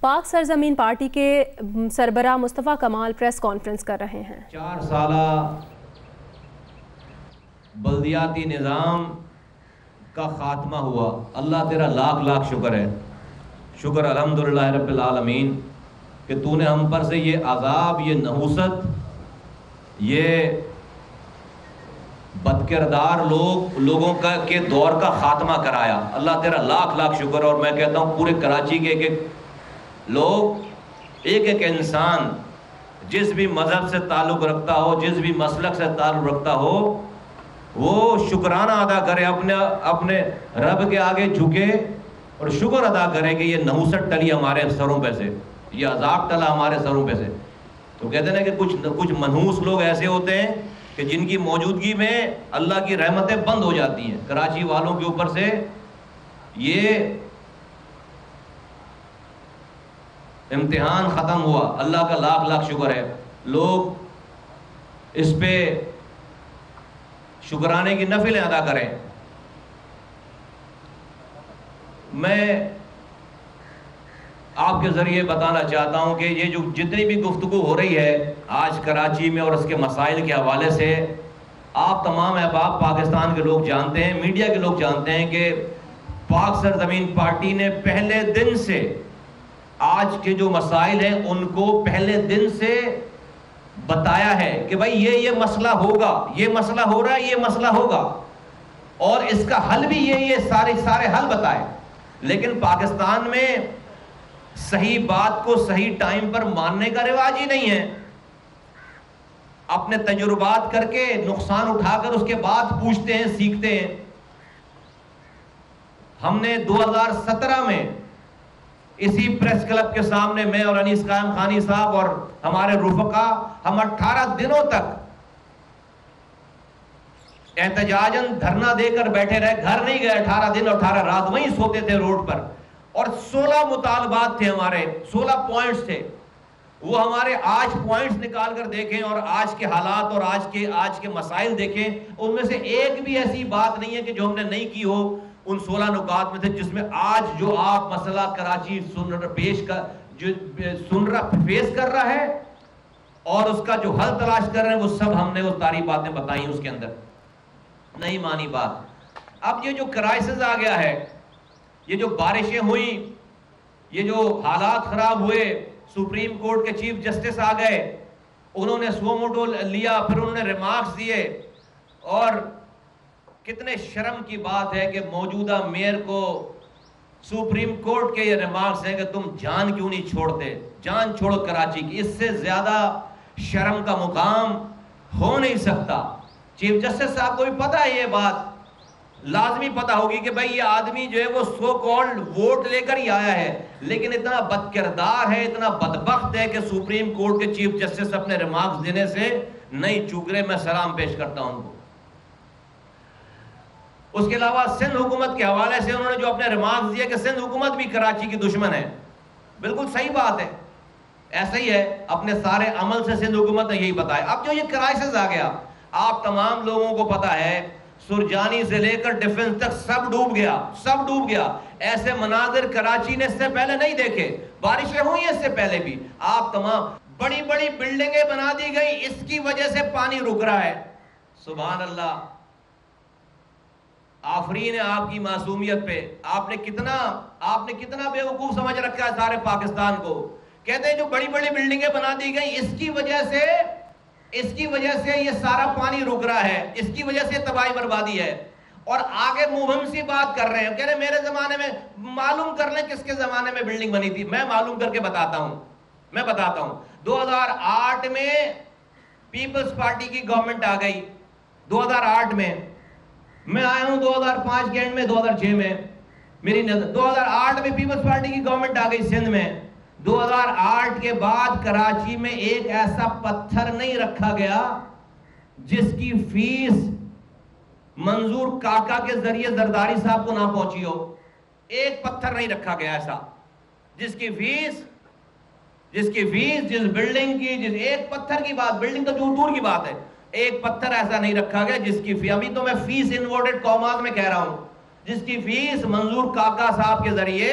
پاک سرزمین پارٹی کے سربراہ مصطفیٰ کمال پریس کانفرنس کر رہے ہیں۔ 4 سالہ بلدیاتی نظام کا خاتمہ ہوا۔ اللہ تیرا لاکھ لاکھ شکر ہے، شکر الحمدللہ رب العالمین کہ تو نے ہم پر سے یہ عذاب، یہ نحوست، یہ بدکردار لوگوں کے دور کا خاتمہ کرایا۔ اللہ تیرا لاکھ لاکھ شکر۔ اور میں کہتا ہوں پورے کراچی کے ایک لوگ، ایک انسان جس بھی مذہب سے تعلق رکھتا ہو، جس بھی مسلک سے تعلق رکھتا ہو، وہ شکرانہ ادا کرے، اپنے رب کے آگے جھکے اور شکر ادا کرے کہ یہ نحوست ٹلی ہمارے سروں پہ سے، یہ عذاب ٹلا ہمارے سروں پہ سے۔ تو کہتے ہیں کہ کچھ منحوس لوگ ایسے ہوتے ہیں کہ جن کی موجودگی میں اللہ کی رحمتیں بند ہو جاتی ہیں۔ کراچی والوں کے اوپر سے یہ امتحان ختم ہوا، اللہ کا لاکھ لاکھ شکر ہے۔ لوگ اس پہ شکرانے کی نفلیں ادا کریں۔ میں آپ کے ذریعے بتانا چاہتا ہوں کہ یہ جو جتنی بھی گفتگو ہو رہی ہے آج کراچی میں اور اس کے مسائل کے حوالے سے، آپ تمام احباب پاکستان کے لوگ جانتے ہیں، میڈیا کے لوگ جانتے ہیں کہ پاک سرزمین پارٹی نے پہلے دن سے آج کے جو مسائل ہیں ان کو پہلے دن سے بتایا ہے کہ بھائی یہ مسئلہ ہوگا، یہ مسئلہ ہو رہا ہے، یہ مسئلہ ہوگا، اور اس کا حل بھی یہ سارے حل بتائے۔ لیکن پاکستان میں صحیح بات کو صحیح ٹائم پر ماننے کا رواج ہی نہیں ہے۔ اپنے تجربات کر کے نقصان اٹھا کر اس کے بعد پوچھتے ہیں، سیکھتے ہیں۔ ہم نے 2017 میں اسی پریس کلب کے سامنے میں اور انیس قائم خانی صاحب اور ہمارے رفقا، ہم 18 دنوں تک احتجاجاً دھرنا دے کر بیٹھے رہے، گھر نہیں گئے 18 دن اور 18 رات وہیں سوتے تھے روڈ پر، اور 16 مطالبات تھے ہمارے، 16 پوائنٹس تھے۔ وہ ہمارے آج پوائنٹس نکال کر دیکھیں اور آج کے حالات اور آج کے مسائل دیکھیں، ان میں سے ایک بھی ایسی بات نہیں ہے کہ جو ہم نے نہیں کی ہو ان 16 نکات میں تھے، جس میں آج جو آپ مسئلہ کراچی فیس کر رہا ہے اور اس کا جو حل تلاش کر رہے ہیں، وہ سب ہم نے وہ ساری باتیں بتائی اس کے اندر، نہیں مانی بات۔ اب یہ جو کرائسس آ گیا ہے، یہ جو بارشیں ہوئیں، یہ جو حالات خراب ہوئے، سپریم کورٹ کے چیف جسٹس آ گئے، انہوں نے سو موٹو لیا، پھر انہوں نے ریمارکس دیے، اور کتنے شرم کی بات ہے کہ موجودہ میئر کو سپریم کورٹ کے یہ ریمارکس ہیں کہ تم جان کیوں نہیں چھوڑتے، جان چھوڑو کراچی کی۔ اس سے زیادہ شرم کا مقام ہو نہیں سکتا۔ چیف جسٹس صاحب کو بھی پتا ہے یہ بات، لازمی پتا ہوگی کہ بھئی یہ آدمی جو ہے وہ سو کالڈ ووٹ لے کر ہی آیا ہے، لیکن اتنا بد کردار ہے، اتنا بدبخت ہے کہ سپریم کورٹ کے چیف جسٹس اپنے ریمارکس دینے سے نہیں چوک رہے۔ میں سلام پیش کرتا ہوں ان کو۔ اس کے علاوہ سندھ حکومت کے حوالے سے انہوں نے جو اپنے ریمارکس دیا کہ سندھ حکومت بھی کراچی کی دشمن ہے، بالکل صحیح بات ہے، ایسا ہی ہے، اپنے سارے عمل سے سندھ حکومت نے یہی بتایا۔ اب جو یہ کرائسس آ گیا، آپ تمام لوگوں کو پتا ہے، سرجانی سے لے کر ڈیفنس تک سب ڈوب گیا۔ ایسے مناظر کراچی نے اس سے پہلے نہیں دیکھے، بارشیں ہوئی اس سے پہلے بھی، آپ تمام بڑی بڑی بلڈنگیں بنا دی گئی، اس کی وجہ سے پانی رک رہا ہے۔ سبحان اللہ، آفرین ہے آپ کی معصومیت پہ۔ آپ نے کتنا بے وقوف سمجھ رکھا ہے سارے پاکستان کو۔ کہتے ہیں جو بڑی بڑی بلڈنگیں بنا دی گئی، اس کی وجہ سے یہ سارا پانی رک رہا ہے، اس کی وجہ سے تباہی بربادی ہے، اور آگے مبہم سی بات کر رہے ہیں، کہہ رہے ہیں میرے زمانے میں، معلوم کر لیں کس کے زمانے میں بلڈنگ بنی تھی۔ میں معلوم کر کے بتاتا ہوں۔ 2008 میں پیپلز پارٹی کی گورنمنٹ آ گئی، 2008 میں، میں آیا ہوں 2005 کے اینڈ میں، 2006 میں، میری نظر 2008 میں پیپلز پارٹی کی گورنمنٹ آ گئی سندھ میں۔ 2008 کے بعد کراچی میں ایک ایسا پتھر نہیں رکھا گیا جس کی فیس منظور کاکا کے ذریعے زرداری صاحب کو نہ پہنچی ہو۔ ایک پتھر نہیں رکھا گیا ایسا جس کی فیس جس بلڈنگ کی، جس ایک پتھر کی بات، بلڈنگ تو دور کی بات ہے، ایک پتھر ایسا نہیں رکھا گیا جس کی فیس، ابھی تو میں فیس انورٹڈ کاماز میں کہہ رہا ہوں، جس کی فیس منظور کاکا صاحب کے ذریعے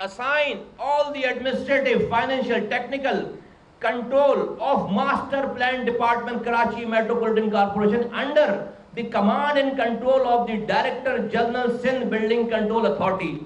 assign all the administrative, financial, technical control of master plan department Karachi Metropolitan Corporation under the command and control of the Director General Sindh Building Control Authority।